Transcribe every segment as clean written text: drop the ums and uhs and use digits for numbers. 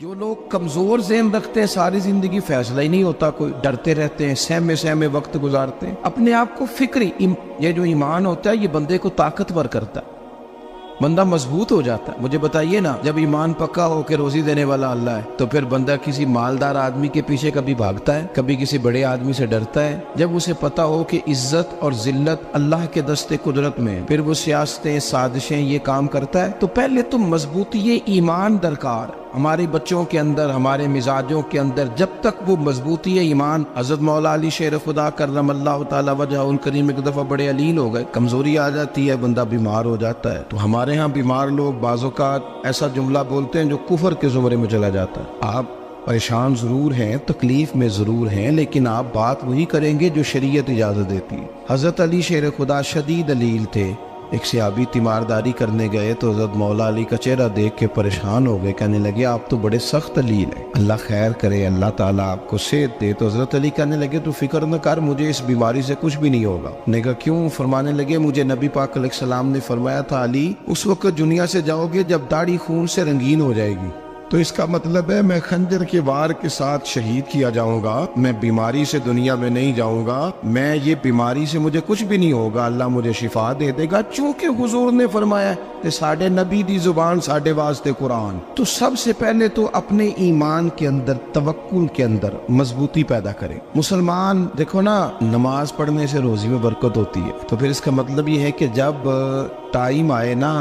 جو لوگ کمزور ذہن رکھتے ہیں ساری زندگی فیصلہ ہی نہیں ہوتا، کوئی ڈرتے رہتے ہیں، سہمے وقت گزارتے ہیں اپنے آپ کو فکری یہ جو ایمان ہوتا ہے یہ بندے کو طاقتور کرتا ہے، بندہ مضبوط ہو جاتا ہے۔ مجھے بتائیے نا، جب ایمان پکا ہو کہ روزی دینے والا اللہ ہے تو پھر بندہ کسی مالدار آدمی کے پیچھے کبھی بھاگتا ہے، کبھی کسی بڑے آدمی سے ڈرتا ہے؟ جب اسے پتا ہو کہ عزت اور ذلت اللہ کے دست قدرت میں، پھر وہ سیاستیں، سازشیں یہ کام کرتا ہے۔ تو پہلے تو مضبوطی ایمان درکار ہے ہمارے بچوں کے اندر، ہمارے مزاجوں کے اندر۔ جب تک وہ مضبوطی ایمان، حضرت مولا علی شیر خدا کرم اللہ تعالی وجہ الکریم ایک دفعہ بڑے علیل ہو گئے، کمزوری آ جاتی ہے، بندہ بیمار ہو جاتا ہے۔ تو ہمارے ہاں بیمار لوگ بعض اوقات ایسا جملہ بولتے ہیں جو کفر کے زمرے میں چلا جاتا ہے۔ آپ پریشان ضرور ہیں، تکلیف میں ضرور ہیں، لیکن آپ بات وہی کریں گے جو شریعت اجازت دیتی ہے۔ حضرت علی شیر خدا شدید علیل تھے، ایک صحابی تیمارداری کرنے گئے تو حضرت مولا علی کا چہرہ دیکھ کے پریشان ہو گئے، کہنے لگے آپ تو بڑے سخت علیل ہیں، اللہ خیر کرے، اللہ تعالیٰ آپ کو صحت دے۔ تو حضرت علی کہنے لگے تو فکر نہ کر، مجھے اس بیماری سے کچھ بھی نہیں ہوگا۔ نے کہا کیوں؟ فرمانے لگے مجھے نبی پاک علیہ السلام نے فرمایا تھا علی اس وقت دنیا سے جاؤ گے جب داڑھی خون سے رنگین ہو جائے گی، تو اس کا مطلب ہے میں خنجر کے وار کے ساتھ شہید کیا جاؤں گا، میں بیماری سے دنیا میں نہیں جاؤں گا، میں یہ بیماری سے مجھے کچھ بھی نہیں ہوگا، اللہ مجھے شفا دے دے گا، چونکہ حضور نے فرمایا کہ ساڈے نبی دی زبان ساڈے واسطے قرآن۔ تو سب سے پہلے تو اپنے ایمان کے اندر، توکل کے اندر مضبوطی پیدا کریں۔ مسلمان دیکھو نا، نماز پڑھنے سے روزی میں برکت ہوتی ہے، تو پھر اس کا مطلب یہ ہے کہ جب ٹائم آئے نا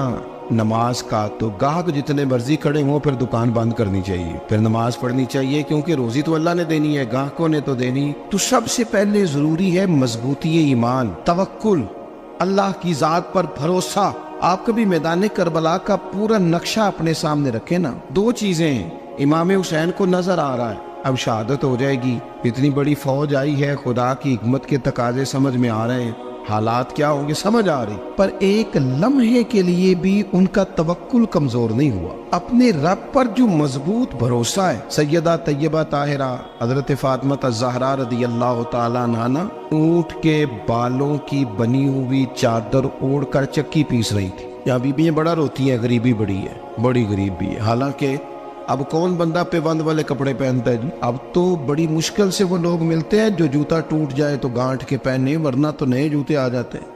نماز کا تو گاہک جتنے مرضی کھڑے ہوں پھر دکان بند کرنی چاہیے، پھر نماز پڑھنی چاہیے، کیونکہ روزی تو اللہ نے دینی ہے، گاہکوں نے تو دینی۔ تو سب سے پہلے ضروری ہے مضبوطی ایمان، توکل، اللہ کی ذات پر بھروسہ۔ آپ کبھی میدان کربلا کا پورا نقشہ اپنے سامنے رکھیں نا، دو چیزیں ہیں، امام حسین کو نظر آ رہا ہے اب شہادت ہو جائے گی، اتنی بڑی فوج آئی ہے، خدا کی حکمت کے تقاضے سمجھ میں آ رہے ہیں، حالات کیا ہوں گے سمجھ آ رہی، پر ایک لمحے کے لیے بھی ان کا توکل کمزور نہیں ہوا۔ اپنے رب پر جو مضبوط بھروسہ ہے، سیدہ طیبہ طاہرہ حضرت فاطمہ الزہرا رضی اللہ تعالیٰ عنہا اونٹ کے بالوں کی بنی ہوئی چادر اوڑھ کر چکی پیس رہی تھی۔ یہاں بیویاں بڑا روتی ہیں، غریبی بڑی ہے، بڑی غریب بھی ہے، حالانکہ اب کون بندہ پیوند والے کپڑے پہنتا ہے جی؟ اب تو بڑی مشکل سے وہ لوگ ملتے ہیں جو جوتا ٹوٹ جائے تو گانٹھ کے پہنے، ورنہ تو نئے جوتے آ جاتے ہیں۔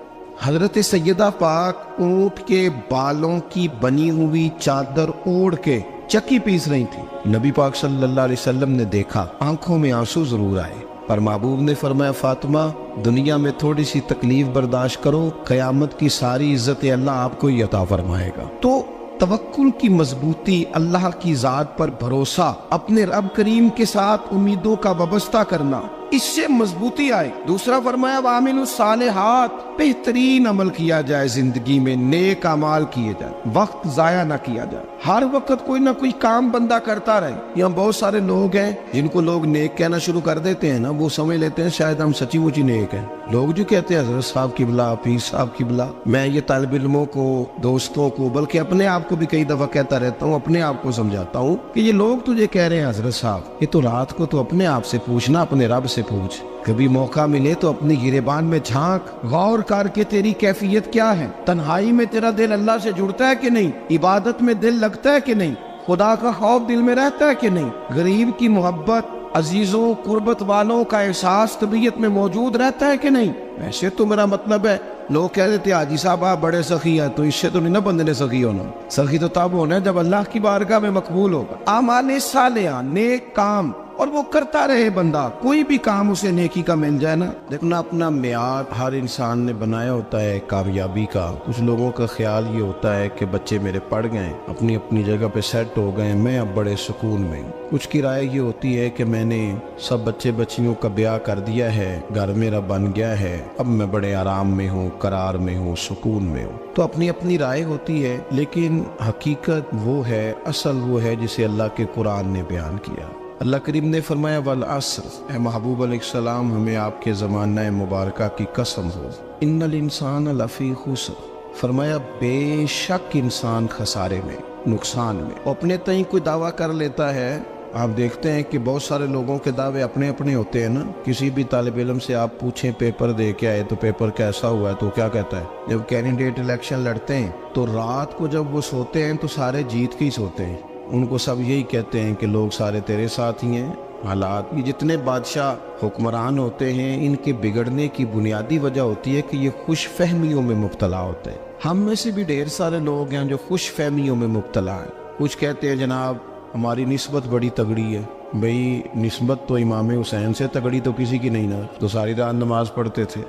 حضرت سیدہ پاک اونٹ کے بالوں کی بنی ہوئی چادر اوڑھ کے چکی پیس رہی تھی۔ نبی پاک صلی اللہ علیہ وسلم نے دیکھا، آنکھوں میں آنسو ضرور آئے، پر محبوب نے فرمایا فاطمہ دنیا میں تھوڑی سی تکلیف برداشت کرو، قیامت کی ساری عزت اللہ آپ کو ہی عطا فرمائے گا۔ تو توکل کی مضبوطی، اللہ کی ذات پر بھروسہ، اپنے رب کریم کے ساتھ امیدوں کا وابستہ کرنا، اس سے مضبوطی آئے۔ دوسرا فرمایا وَعَمِلُوا الصَّالِحَاتِ، بہترین عمل کیا جائے زندگی میں، نیک اعمال کیے جائیں، وقت ضائع نہ کیا جائے، ہر وقت کوئی نہ کوئی کام بندہ کرتا رہے۔ یہاں بہت سارے لوگ ہیں جن کو لوگ نیک کہنا شروع کر دیتے ہیں نا، وہ سمجھ لیتے ہیں شاید ہم سچی مچی نیک ہیں۔ لوگ جو کہتے ہیں حضرت صاحب کی بلا، پیر صاحب کی بلا، میں یہ طالب علموں کو، دوستوں کو، بلکہ اپنے آپ کو بھی کئی دفعہ کہتا رہتا ہوں، اپنے آپ کو سمجھاتا ہوں کہ یہ لوگ تجھے کہہ رہے ہیں حضرت صاحب، یہ تو رات کو تو اپنے آپ سے پوچھنا، اپنے رب سے پوچھ، کبھی موقع ملے تو اپنی گریبان میں جھانک، غور کر کے تیری کیفیت کیا ہے، تنہائی میں تیرا دل اللہ سے جڑتا ہے کہ نہیں، عبادت میں دل لگتا ہے کہ نہیں، خدا کا خوف دل میں رہتا ہے کہ نہیں، غریب کی محبت، عزیزوں قربت والوں کا احساس طبیعت میں موجود رہتا ہے کہ نہیں۔ ویسے تو میرا مطلب ہے، لوگ کہہ دیتے حاجی صاحب آپ بڑے سخی ہیں، تو اس سے تو نہیں نا بندے نے سخی ہونا، سخی تو تب ہونا ہے جب اللہ کی بارگاہ میں مقبول ہوگا۔ اعمال صالحہ، نیک کام، اور وہ کرتا رہے بندہ، کوئی بھی کام اسے نیکی کا مل جائے نا۔ دیکھنا اپنا معیار ہر انسان نے بنایا ہوتا ہے کامیابی کا۔ کچھ لوگوں کا خیال یہ ہوتا ہے کہ بچے میرے پڑھ گئے، اپنی اپنی جگہ پہ سیٹ ہو گئے، میں اب بڑے سکون میں ہوں۔ کچھ کی رائے یہ ہوتی ہے کہ میں نے سب بچے بچیوں کا بیاہ کر دیا ہے، گھر میرا بن گیا ہے، اب میں بڑے آرام میں ہوں، قرار میں ہوں، سکون میں ہوں۔ تو اپنی اپنی رائے ہوتی ہے، لیکن حقیقت وہ ہے، اصل وہ ہے جسے اللہ کے قرآن نے بیان کیا۔ اللہ کریم نے فرمایا والعصر، اے محبوب علیہ السلام ہمیں آپ کے زمانہ مبارکہ کی قسم ہو، ان الانسان لفی خسر، فرمایا بے شک انسان خسارے میں، نقصان میں۔ اپنے تئیں کوئی دعویٰ کر لیتا ہے، آپ دیکھتے ہیں کہ بہت سارے لوگوں کے دعوے اپنے اپنے ہوتے ہیں نا۔ کسی بھی طالب علم سے آپ پوچھیں پیپر دے کے آئے تو پیپر کیسا ہوا ہے تو کیا کہتا ہے؟ جب کینڈیڈیٹ الیکشن لڑتے ہیں تو رات کو جب وہ سوتے ہیں تو سارے جیت کے ہی سوتے ہیں، ان کو سب یہی کہتے ہیں کہ لوگ سارے تیرے ساتھ ہی ہیں. حالات، یہ جتنے بادشاہ حکمران ہوتے ہیں ان کے بگڑنے کی بنیادی وجہ ہوتی ہے کہ یہ خوش فہمیوں میں مبتلا ہوتے ہیں. ہم میں سے بھی ڈھیر سارے لوگ ہیں جو خوش فہمیوں میں مبتلا ہیں. کچھ کہتے ہیں جناب ہماری نسبت بڑی تگڑی ہے. بھئی نسبت تو امام حسین سے تگڑی تو کسی کی نہیں نا. تو ساری رات نماز پڑھتے تھے،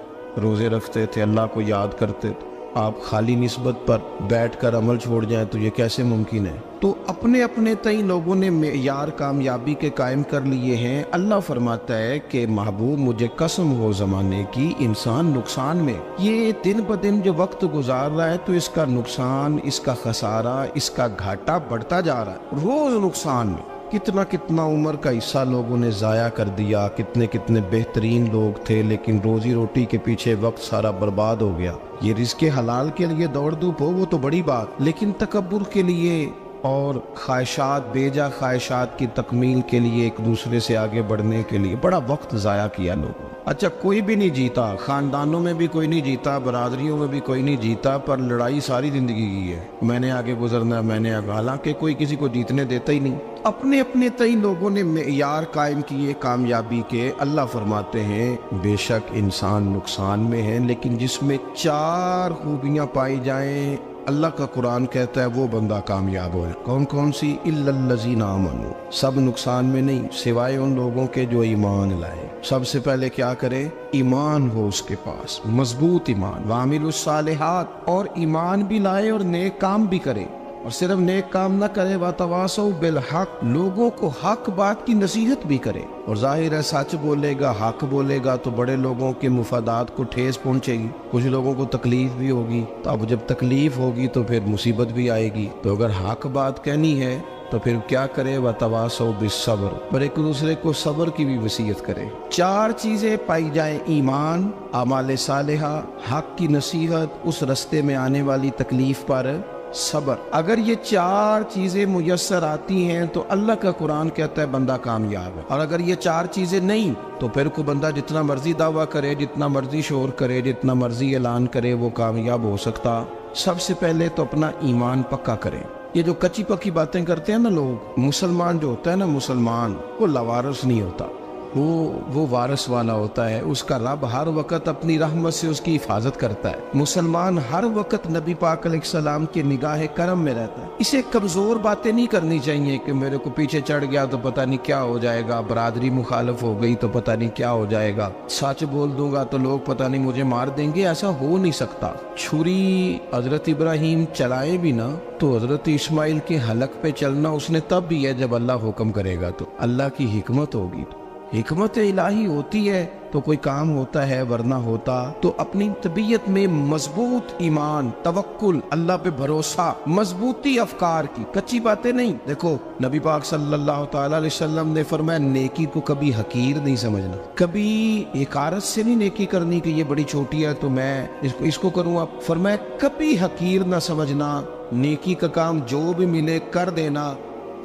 روزے رکھتے تھے، اللہ کو یاد کرتے تھے. آپ خالی نسبت پر بیٹھ کر عمل چھوڑ جائیں تو یہ کیسے ممکن ہے؟ تو اپنے اپنے تئیں لوگوں نے معیار کامیابی کے قائم کر لیے ہیں. اللہ فرماتا ہے کہ محبوب مجھے قسم ہو زمانے کی، انسان نقصان میں. یہ دن بدن جو وقت گزار رہا ہے تو اس کا نقصان، اس کا خسارہ، اس کا گھاٹا بڑھتا جا رہا ہے. روز نقصان میں. کتنا کتنا عمر کا حصہ لوگوں نے ضائع کر دیا. کتنے کتنے بہترین لوگ تھے لیکن روزی روٹی کے پیچھے وقت سارا برباد ہو گیا. یہ رزق حلال کے لیے دوڑ دھوپ ہو وہ تو بڑی بات، لیکن تکبر کے لیے اور خواہشات، بیجا خواہشات کی تکمیل کے لیے، ایک دوسرے سے آگے بڑھنے کے لیے بڑا وقت ضائع کیا لوگوں. اچھا کوئی بھی نہیں جیتا، خاندانوں میں بھی کوئی نہیں جیتا، برادریوں میں بھی کوئی نہیں جیتا، پر لڑائی ساری زندگی کی ہے. میں نے آگے گزرنا، میں نے آگے، حالانکہ کوئی کسی کو جیتنے دیتا ہی نہیں. اپنے اپنے تئیں لوگوں نے معیار قائم کیے کامیابی کے. اللہ فرماتے ہیں بے شک انسان نقصان میں ہے، لیکن جس میں 4 خوبیاں پائی جائیں اللہ کا قرآن کہتا ہے وہ بندہ کامیاب ہو. کون کون سی؟ الا الذین آمنوا. سب نقصان میں نہیں سوائے ان لوگوں کے جو ایمان لائے. سب سے پہلے کیا کرے؟ ایمان ہو اس کے پاس، مضبوط ایمان. وعملوا الصالحات، اور ایمان بھی لائے اور نیک کام بھی کرے. اور صرف نیک کام نہ کرے، وَتَوَاصَوْا بِالْحَقِّ، لوگوں کو حق بات کی نصیحت بھی کرے. اور ظاہر ہے سچ بولے گا، حق بولے گا تو بڑے لوگوں کے مفادات کو ٹھیس پہنچے گی، کچھ لوگوں کو تکلیف بھی ہوگی. تو اب جب تکلیف ہوگی تو پھر مصیبت بھی آئے گی. تو اگر حق بات کہنی ہے تو پھر کیا کرے؟ وَتَوَاصَوْا بِالصَّبْرِ، پر ایک دوسرے کو صبر کی بھی وصیت کرے. 4 چیزیں پائی جائیں، ایمان، اعمال صالحہ، حق کی نصیحت، اس رستے میں آنے والی تکلیف پر صبر. اگر یہ 4 چیزیں میسر آتی ہیں تو اللہ کا قرآن کہتا ہے بندہ کامیاب ہے. اور اگر یہ 4 چیزیں نہیں تو پھر کوئی بندہ جتنا مرضی دعویٰ کرے، جتنا مرضی شور کرے، جتنا مرضی اعلان کرے، وہ کامیاب ہو سکتا. سب سے پہلے تو اپنا ایمان پکا کریں. یہ جو کچی پکی باتیں کرتے ہیں نا لوگ، مسلمان جو ہوتا ہے نا، مسلمان وہ لاوارث نہیں ہوتا، وہ وارث والا ہوتا ہے. اس کا رب ہر وقت اپنی رحمت سے اس کی حفاظت کرتا ہے. مسلمان ہر وقت نبی پاک علیہ السلام کے نگاہ کرم میں رہتا ہے. اسے کمزور باتیں نہیں کرنی چاہیے کہ میرے کو پیچھے چڑھ گیا تو پتہ نہیں کیا ہو جائے گا، برادری مخالف ہو گئی تو پتہ نہیں کیا ہو جائے گا، سچ بول دوں گا تو لوگ پتہ نہیں مجھے مار دیں گے. ایسا ہو نہیں سکتا. چھری حضرت ابراہیم چلائے بھی نا تو حضرت اسماعیل کے حلق پہ چلنا اس نے تب بھی ہے جب اللہ حکم کرے گا. تو اللہ کی حکمت ہوگی، حکمت الہی ہوتی ہے تو کوئی کام ہوتا ہے، ورنہ ہوتا. تو اپنی طبیعت میں مضبوط ایمان، توکل، اللہ پہ بھروسہ، مضبوطی افکار کی، کچی باتیں نہیں. دیکھو نبی پاک صلی اللہ تعالی علیہ وسلم نے فرمایا نیکی کو کبھی حقیر نہیں سمجھنا، کبھی حقارت سے نہیں نیکی کرنی کہ یہ بڑی چھوٹی ہے تو میں اس کو کروں. آپ فرمایا کبھی حقیر نہ سمجھنا، نیکی کا کام جو بھی ملے کر دینا.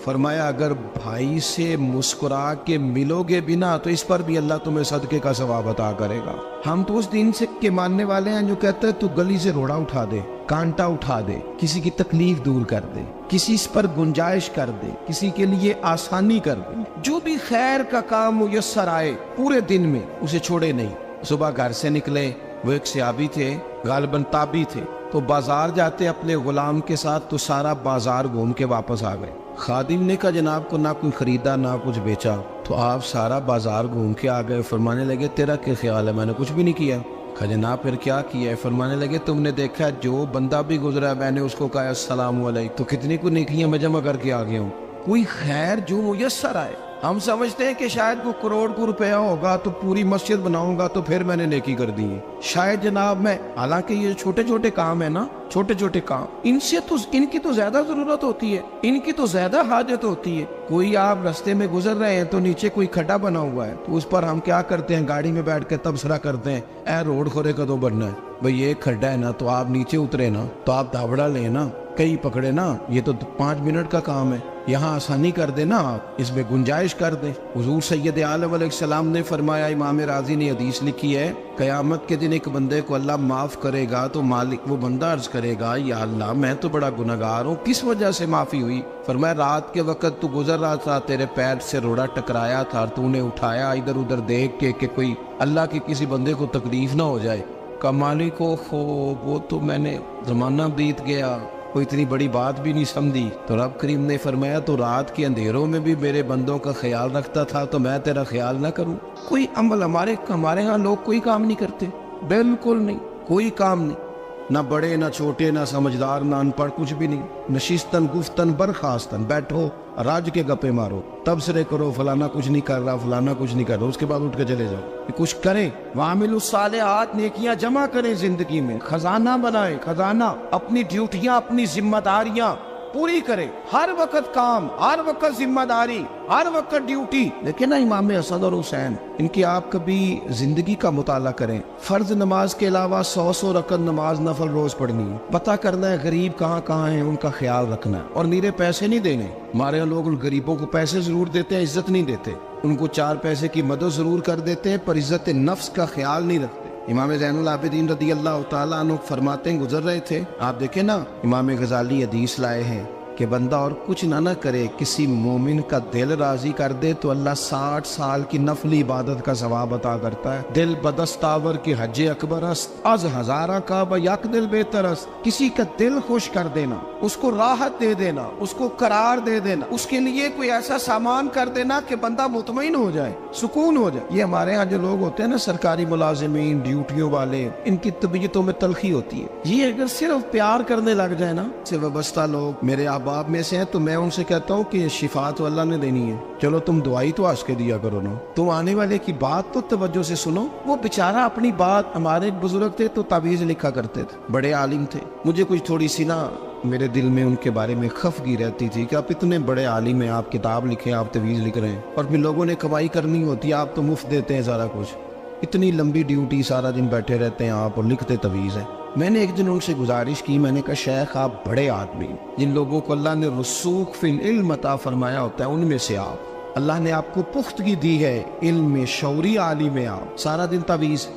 فرمایا اگر بھائی سے مسکرا کے ملو گے بنا تو اس پر بھی اللہ تمہیں صدقے کا ثواب عطا کرے گا. ہم تو اس دین سے کے ماننے والے ہیں جو کہتے ہیں تو گلی سے روڑا اٹھا دے، کانٹا اٹھا دے، کسی کی تکلیف دور کر دے، کسی پر گنجائش کر دے، کسی کے لیے آسانی کر دے. جو بھی خیر کا کام میسر آئے پورے دن میں اسے چھوڑے نہیں. صبح گھر سے نکلے، وہ ایک صحابی تھے، غالباً تابعی تھے، تو بازار جاتے اپنے غلام کے ساتھ تو سارا بازار گھوم کے واپس آ گئے. خادم نے کہا جناب کو نہ کوئی خریدا نہ کچھ بیچا. تو آپ سارا بازار گھوم کے آ گئے. فرمانے لگے تیرا کیا خیال ہے؟ میں نے کچھ بھی نہیں کیا. کہا جناب پھر کیا کیا ہے؟ فرمانے لگے تم نے دیکھا جو بندہ بھی گزرا میں نے اس کو کہا السلام علیکم، تو کتنی کو نیکیاں میں جمع کر کے آ گیا ہوں. کوئی خیر جو میسر آئے. ہم سمجھتے ہیں کہ شاید کوئی کروڑ کو روپیہ ہوگا تو پوری مسجد بناؤں گا تو پھر میں نے نیکی کر دی ہے. شاید جناب میں، حالانکہ یہ چھوٹے چھوٹے کام ہے نا، چھوٹے چھوٹے کام، ان کی تو زیادہ ضرورت ہوتی ہے، ان کی تو زیادہ حاجت ہوتی ہے. کوئی آپ رستے میں گزر رہے ہیں تو نیچے کوئی کھڈا بنا ہوا ہے تو اس پر ہم کیا کرتے ہیں؟ گاڑی میں بیٹھ کے تبصرہ کرتے ہیں اے روڈ کھورے کدوں بننا ہے. بھئی ایک کھڈا ہے نا تو آپ نیچے اترے نا تو آپ دھاوڑا لیں نا. کئی پکڑے نا، یہ تو 5 منٹ کا کام ہے، یہاں آسانی کر دے نا آپ، اس میں گنجائش کر دیں۔ حضور سید عالم علیہ السلام نے فرمایا، امام راضی نے حدیث لکھی ہے، قیامت کے دن ایک بندے کو اللہ معاف کرے گا تو مالک وہ بندہ عرض کرے گا، یا اللہ میں تو بڑا گناہگار ہوں، کس وجہ سے معافی ہوئی؟ فرمایا رات کے وقت تو گزر رہا تھا، تیرے پیر سے روڑا ٹکرایا تھا اور تو نے اٹھایا ادھر ادھر دیکھ کے کہ کوئی اللہ کے کسی بندے کو تکلیف نہ ہو جائے۔ کہ مالک وہ تو میں نے زمانہ بیت گیا، کوئی اتنی بڑی بات بھی نہیں سمجھی۔ تو رب کریم نے فرمایا تو رات کے اندھیروں میں بھی میرے بندوں کا خیال رکھتا تھا تو میں تیرا خیال نہ کروں؟ کوئی عمل ہمارے ہاں لوگ کوئی کام نہیں کرتے، بالکل نہیں، کوئی کام نہیں، نہ بڑے نہ چھوٹے نہ سمجھدار نہ ان پڑھ، کچھ بھی نہیں۔ نشستن گفتن برخاستن، بیٹھو راج کے گپے مارو، تبصرے کرو فلانا کچھ نہیں کر رہا، فلانا کچھ نہیں کر رہا، اس کے بعد اٹھ کے چلے جاؤ۔ کچھ کریں، وعاملوا الصالحات، نیکیاں جمع کریں زندگی میں، خزانہ بنائیں، خزانہ، اپنی ڈیوٹیاں اپنی ذمہ داریاں پوری کریں، ہر وقت کام، ہر وقت ذمہ داری، ہر وقت ڈیوٹی۔ لیکن نا امام حسن اور حسین، ان کی آپ کبھی زندگی کا مطالعہ کریں، فرض نماز کے علاوہ 100 رکعت نماز نفل روز پڑھنی ہے، پتہ کرنا ہے غریب کہاں کہاں ہیں، ان کا خیال رکھنا ہے، اور نیرے پیسے نہیں دینے۔ ہمارے یہاں لوگ غریبوں کو پیسے ضرور دیتے ہیں، عزت نہیں دیتے، ان کو 4 پیسے کی مدد ضرور کر دیتے ہیں پر عزت نفس کا خیال نہیں رکھتے۔ امام زین العابدین رضی اللہ تعالیٰ عنہ فرماتے ہیں، گزر رہے تھے، آپ دیکھیں نا، امام غزالی حدیث لائے ہیں کہ بندہ اور کچھ نہ کرے، کسی مومن کا دل راضی کر دے تو اللہ 60 سال کی نفلی عبادت کا ثواب عطا کرتا ہے۔ دل بدستاور کی حج اکبر است، از ہزارہ کعبہ یک دل بہتر است۔ کسی کا دل خوش کر دینا، اس کو راحت دے دینا، اس کو قرار دے دینا، اس کے لیے کوئی ایسا سامان کر دینا کہ بندہ مطمئن ہو جائے، سکون ہو جائے۔ یہ ہمارے ہاں جو لوگ ہوتے ہیں نا، سرکاری ملازمین، ڈیوٹیوں والے، ان کی طبیعتوں میں تلخی ہوتی ہے۔ یہ اگر صرف پیار کرنے لگ جائے نا، سے وابستہ لوگ میرے احباب میں سے ہیں، تو میں ان سے کہتا ہوں کہ شفا تو اللہ نے دینی ہے، چلو تم دعائی تو آج کے دیا کرو نا، تم آنے والے کی بات تو توجہ سے سنو۔ وہ بیچارہ اپنی بات، ہمارے ایک بزرگ تھے تو تعویذ لکھا کرتے تھے، بڑے عالم تھے، مجھے کچھ تھوڑی سی نا میرے دل میں ان کے بارے میں خفگی رہتی تھی کہ آپ اتنے بڑے عالم ہیں، آپ کتاب لکھیں، آپ تعویذ لکھ رہے ہیں، اور پھر لوگوں نے کمائی کرنی ہوتی ہے، آپ تو مفت دیتے ہیں سارا کچھ، اتنی لمبی ڈیوٹی، سارا دن بیٹھے رہتے ہیں آپ اور لکھتے تعویذ ہیں۔ میں نے ایک دن ان سے گزارش کی، میں نے کہا شیخ آپ بڑے آدمی، جن لوگوں کو اللہ نے رسوخ فی العلم عطا فرمایا ہوتا ہے ان میں سے آپ، اللہ نے آپ کو پختگی دی ہے، علم میں شعوری عالم ہے آپ، سارا دن تعویذ۔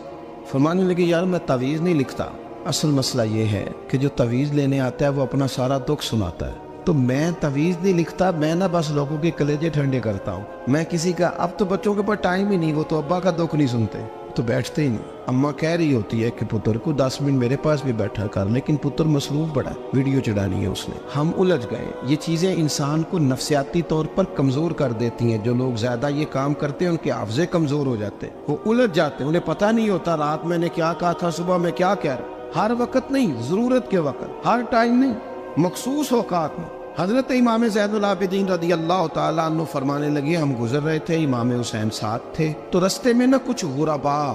فرمانے لگے یار میں تعویذ نہیں لکھتا، اصل مسئلہ یہ ہے کہ جو تعویذ لینے آتا ہے وہ اپنا سارا دکھ سناتا ہے، تو میں تعویذ نہیں لکھتا، میں نہ بس لوگوں کے کلیجے ٹھنڈے کرتا ہوں، میں کسی کا، اب تو بچوں کے پاس ٹائم ہی نہیں، وہ تو ابا کا دکھ نہیں سنتے، تو بیٹھتے ہی نہیں۔ اماں کہہ رہی ہوتی ہے کہ پتر کو 10 منٹ میرے پاس بھی بیٹھا کر، لیکن پتر مصروف بڑا ہے، ویڈیو چڑھانی ہے اس نے۔ ہم الجھ گئے، یہ چیزیں انسان کو نفسیاتی طور پر کمزور کر دیتی ہیں، جو لوگ زیادہ یہ کام کرتے ہیں ان کے حافظے کمزور ہو جاتے ہیں، وہ الجھ جاتے ہیں، انہیں پتہ نہیں ہوتا رات میں نے کیا کہا تھا، صبح میں کیا کہہ رہا۔ ہر وقت نہیں، ضرورت کے وقت، ہر ٹائم نہیں، مخصوص اوقات میں۔ حضرت امام زین العابدین رضی اللہ تعالیٰ عنہ فرمانے لگے، ہم گزر رہے تھے، امام حسین ساتھ تھے، تو رستے میں نہ کچھ غربا،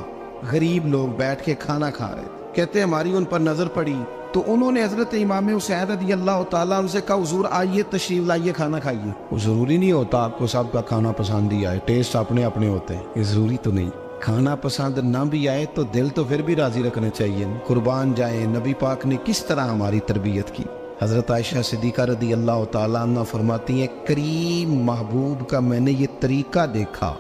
غریب لوگ بیٹھ کے کھانا کھا رہے تھے، کہتے ہماری ان پر نظر پڑی تو انہوں نے حضرت امام حسین رضی اللہ تعالیٰ عنہ سے کہا حضور آئیے تشریف لائیے کھانا کھائیے۔ وہ ضروری نہیں ہوتا آپ کو سب کا کھانا پسند ہی آئے، ٹیسٹ اپنے اپنے ہوتے ہیں، یہ ضروری تو نہیں۔ کھانا پسند نہ بھی آئے تو دل تو پھر بھی راضی رکھنا چاہیے۔ قربان جائیں، نبی پاک نے کس طرح ہماری تربیت کی۔ حضرت عائشہ صدیقہ رضی اللہ تعالیٰ عنہ فرماتی ہیں، کریم محبوب کا میں نے یہ طریقہ دیکھا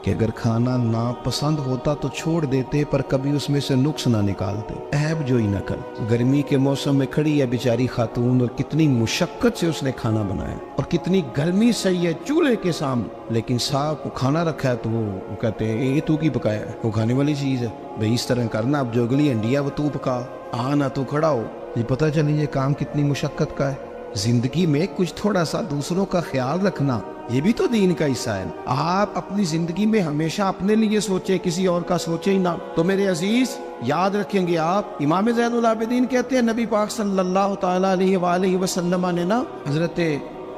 کہ اگر کھانا ناپسند ہوتا تو چھوڑ دیتے، پر کبھی اس میں سے نقص نہ نکالتے، عیب جوئی نہ کر۔ گرمی کے موسم میں کھڑی ہے بیچاری خاتون، اور کتنی مشقت سے اس نے کھانا بنایا، اور کتنی گرمی سہی ہے چولہے کے سامنے، لیکن صاحب کو کھانا رکھا ہے تو وہ کہتے ہیں یہ تو کی پکایا ہے، وہ کھانے والی چیز ہے بھئی، اس طرح کرنا، اب جو اگلی ہنڈی ہے وہ تو پکا، آنا تو کھڑا ہو۔ یہ پتہ چلی یہ کام کتنی مشقت کا ہے۔ زندگی میں کچھ تھوڑا سا دوسروں کا خیال رکھنا، یہ بھی تو دین کا حصہ ہے۔ آپ اپنی زندگی میں ہمیشہ اپنے لیے سوچیں، کسی اور کا سوچیں ہی نہ۔ تو میرے عزیز یاد رکھیں گے آپ، امام زین العابدین کہتے ہیں نبی پاک صلی اللہ تعالیٰ علیہ وآلہ وسلم نے نا حضرت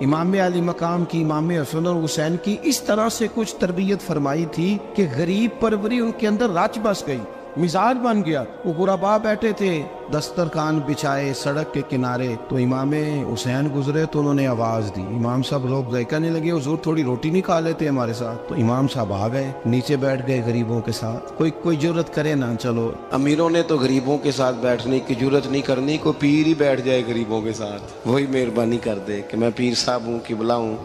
امام علی مقام کی، امام حسن اور حسین کی اس طرح سے کچھ تربیت فرمائی تھی کہ غریب پروری ان کے اندر رچ بس گئی۔ مزاج بن گیا. وہ غربا بیٹھے تھے دسترخوان بچھائے سڑک کے کنارے, تو امام حسین گزرے تو انہوں نے آواز دی. امام صاحب لوگ گئے, کہنے لگے حضور تھوڑی روٹی نہیں کھا لیتے ہمارے ساتھ. تو امام صاحب آ گئے, نیچے بیٹھ گئے غریبوں کے ساتھ. کوئی جرت کرے نا, چلو امیروں نے تو غریبوں کے ساتھ بیٹھنے کی جرت نہیں کرنی, کوئی پیر ہی بیٹھ جائے غریبوں کے ساتھ, وہی مہربانی کر دے کہ میں پیر صاحب ہوں, قبلہ ہوں,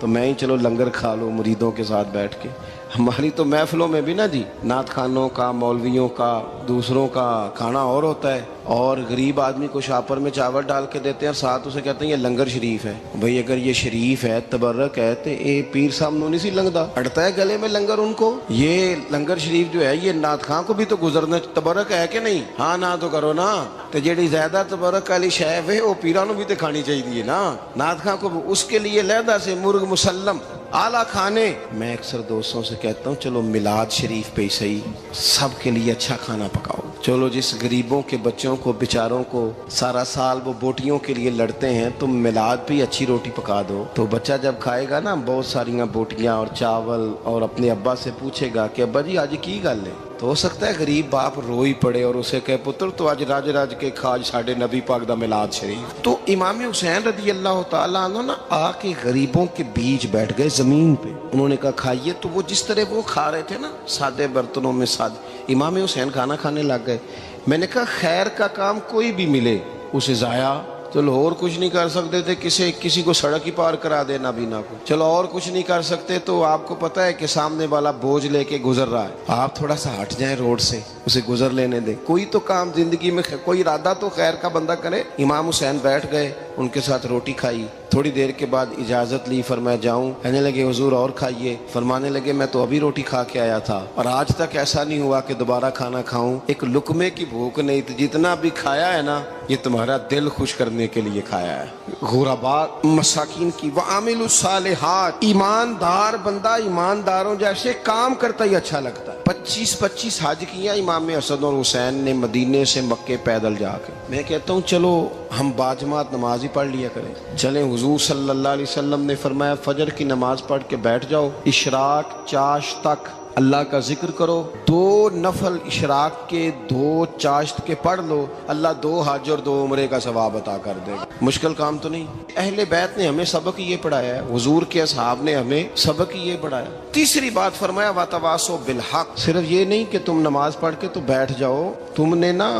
تو میں ہی چلو لنگر کھا لوں مریدوں کے ساتھ بیٹھ کے. ہماری تو محفلوں میں بھی نا جی نعت خانوں کا, مولویوں کا, دوسروں کا کھانا اور ہوتا ہے, اور غریب آدمی کو شاپر میں چاول ڈال کے دیتے ہیں اور ساتھ اسے کہتے ہیں یہ لنگر شریف ہے. بھئی اگر یہ شریف ہے, تبرک ہے, تو اے پیر صاحب نو نہیں سی لنگدا, اڑتا ہے گلے میں لنگر ان کو. یہ لنگر شریف جو ہے یہ نعت خان کو بھی تو گزرنا, تبرک ہے کہ نہیں؟ ہاں نہ تو کرو نا, تو جیڑی زیادہ تبرک والی شے ہے وہ پیراں نو بھی تو کھانی چاہیے نا. نعت خان کو اس کے لیے علیحدہ سے مرغ مسلم اعلیٰ کھانے. میں اکثر دوستوں سے کہتا ہوں چلو میلاد شریف پہ ہی صحیح سب کے لیے اچھا کھانا پکاؤ. چلو جس غریبوں کے بچوں کو بیچاروں کو سارا سال وہ بوٹیوں کے لیے لڑتے ہیں, تم میلاد پہ اچھی روٹی پکا دو, تو بچہ جب کھائے گا نا بہت ساریاں بوٹیاں اور چاول, اور اپنے ابا سے پوچھے گا کہ ابا جی آج کی گل ہے, تو ہو سکتا ہے غریب باپ روئی پڑے اور اسے کہے پتر تو آج راج راج کے کھاج ساڈے نبی پاک دا میلاد شریف. تو امام حسین رضی اللہ تعالیٰ عنہ نا آ کے غریبوں کے بیچ بیٹھ گئے زمین پہ. انہوں نے کہا کھائیے, تو وہ جس طرح وہ کھا رہے تھے نا سادے برتنوں میں سادے, امام حسین کھانا کھانے لگ گئے. میں نے کہا خیر کا کام کوئی بھی ملے اسے ضائع, چلو اور کچھ نہیں کر سکتے تھے, کسی کو سڑک ہی پار کرا دے نابینا کو, چلو اور کچھ نہیں کر سکتے, تو آپ کو پتہ ہے کہ سامنے والا بوجھ لے کے گزر رہا ہے, آپ تھوڑا سا ہٹ جائیں روڈ سے, اسے گزر لینے دیں. کوئی تو کام زندگی میں کوئی ارادہ تو خیر کا بندہ کرے. امام حسین بیٹھ گئے, ان کے ساتھ روٹی کھائی, تھوڑی دیر کے بعد اجازت لی, فرمایا جاؤں؟ کہنے لگے حضور اور کھائیے. فرمانے لگے میں تو ابھی روٹی کھا کے آیا تھا اور آج تک ایسا نہیں ہوا کہ دوبارہ کھانا کھاؤں, ایک لقمے کی بھوک نہیں تھی, جتنا بھی کھایا ہے نا یہ تمہارا دل خوش کرنے کے لیے کھایا ہے. غرباء مساکین کی وعامل الصالحات, ایماندار بندہ ایمانداروں جیسے کام کرتا ہی اچھا لگتا ہے. 25 حج کیا امام حسن اور حسین نے مدینے سے مکے پیدل جا کے. میں کہتا ہوں چلو ہم باجماعت نماز ہی پڑھ لیا کریں. چلیں, حضور صلی اللہ علیہ وسلم نے فرمایا فجر کی نماز پڑھ کے بیٹھ جاؤ, اشراق چاشت تک اللہ کا ذکر کرو, 2 نفل اشراق کے 2 چاشت کے پڑھ لو, اللہ 2 حج اور 2 عمرے کا ثواب عطا کر دے گا. مشکل کام تو نہیں. اہل بیت نے ہمیں سبق یہ پڑھایا ہے, حضور کے اصحاب نے ہمیں سبق یہ پڑھایا. تیسری بات فرمایا وَتَوَاصَوْا بِالْحَقِّ, صرف یہ نہیں کہ تم نماز پڑھ کے تو بیٹھ جاؤ, تم نے نا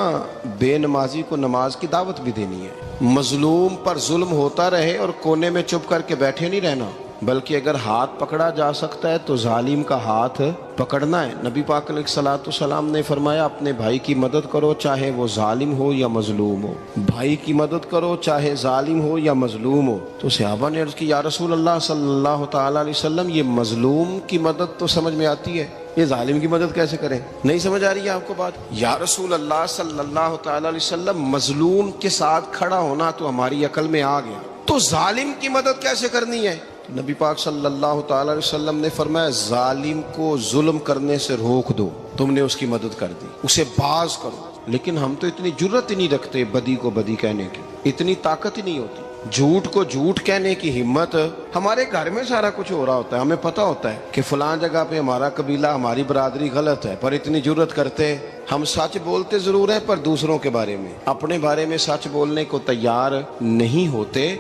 بے نمازی کو نماز کی دعوت بھی دینی ہے. مظلوم پر ظلم ہوتا رہے اور کونے میں چپ کر کے بیٹھے نہیں رہنا, بلکہ اگر ہاتھ پکڑا جا سکتا ہے تو ظالم کا ہاتھ پکڑنا ہے. نبی پاک علیہ الصلوۃ والسلام نے فرمایا اپنے بھائی کی مدد کرو چاہے وہ ظالم ہو یا مظلوم ہو, بھائی کی مدد کرو چاہے ظالم ہو یا مظلوم ہو. تو صحابہ نے عرض کی یا رسول اللہ صلی اللہ تعالیٰ علیہ وسلم یہ مظلوم کی مدد تو سمجھ میں آتی ہے, یہ ظالم کی مدد کیسے کریں؟ نہیں سمجھ آ رہی ہے آپ کو بات؟ یا رسول اللہ صلی اللہ تعالیٰ علیہ وسلم مظلوم کے ساتھ کھڑا ہونا تو ہماری عقل میں آ گیا, تو ظالم کی مدد کیسے کرنی ہے؟ نبی پاک صلی اللہ تعالیٰ علیہ وسلم نے فرمایا ظالم کو ظلم کرنے سے روک دو, تم نے اس کی مدد کر دی, اسے باز کرو. لیکن ہم تو اتنی جرت ہی نہیں رکھتے بدی کو بدی کہنے کی, اتنی طاقت ہی نہیں ہوتی. جھوٹ کو جھوٹ کہنے کی ہمت, ہمارے گھر میں سارا کچھ ہو رہا ہوتا ہے, ہمیں پتہ ہوتا ہے کہ فلاں جگہ پہ ہمارا قبیلہ ہماری برادری غلط ہے, پر اتنی جرت کرتے. ہم سچ بولتے ضرور ہیں پر دوسروں کے بارے میں, اپنے بارے میں سچ بولنے کو تیار نہیں ہوتے.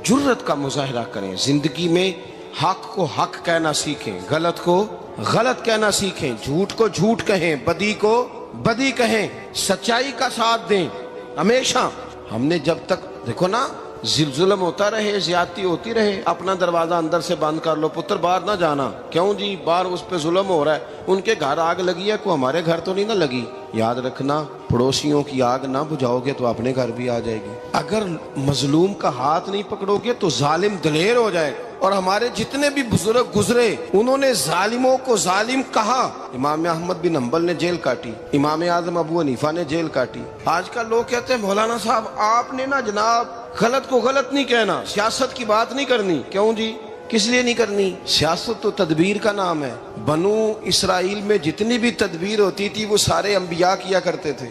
جرت کا مظاہرہ کریں, زندگی میں حق کو حق کہنا سیکھیں, غلط کو غلط کہنا سیکھیں, جھوٹ کو جھوٹ کہیں, بدی کو بدی کہیں, سچائی کا ساتھ دیں ہمیشہ. ہم نے جب تک دیکھو نا ظلم ہوتا رہے, زیادتی ہوتی رہے, اپنا دروازہ اندر سے بند کر لو, پتر باہر نہ جانا. کیوں جی؟ باہر اس پہ ظلم ہو رہا ہے, ان کے گھر آگ لگی ہے, کوئی ہمارے گھر تو نہیں نہ لگی. یاد رکھنا پڑوسیوں کی آگ نہ بجھاؤ گے تو اپنے گھر بھی آ جائے گی. اگر مظلوم کا ہاتھ نہیں پکڑو گے تو ظالم دلیر ہو جائے. اور ہمارے جتنے بھی بزرگ گزرے انہوں نے ظالموں کو ظالم کہا. امام احمد بن حنبل نے جیل کاٹی, امام اعظم ابو حنیفہ نے جیل کاٹی. آج کل لوگ کہتے ہیں مولانا صاحب آپ نے نا جناب غلط کو غلط نہیں کہنا, سیاست کی بات نہیں کرنی. کیوں جی؟ کس لیے نہیں کرنی؟ سیاست تو تدبیر کا نام ہے. بنو اسرائیل میں جتنی بھی تدبیر ہوتی تھی وہ سارے انبیاء کیا کرتے تھے.